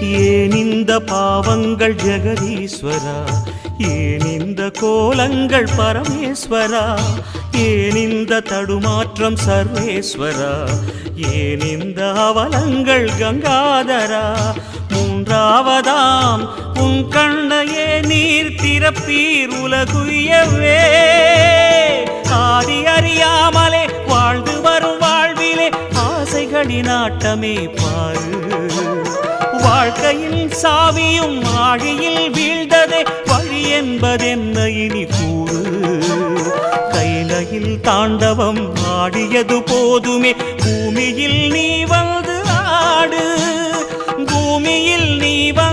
ஏன் இந்த பாவங்கள் ஜெகதீஸ்வரா, ஏன் இந்த கோலங்கள் பரமேஸ்வரா, ஏன் இந்த தடுமாற்றம் சர்வேஸ்வரா, ஏன் இந்த அவலங்கள் கங்காதரா. மூன்றாவதாம் உன் கண்ணையே நீர் திறப்பீர் உலகுயவே. ஆதி அறியாமலே வாழ்ந்து வரும் வாழ்விலே ஆசைகளின் ஆட்டமே பாரு. வாழ்க்கையில் சாவியும் ஆழியில் வீழ்ந்ததே, வழி என்பதென்ன இனி கூறு. கைலையில் தாண்டவம் ஆடியது போதுமே, பூமியில் நீ வந்து ஆடு, பூமியில் நீ வந்து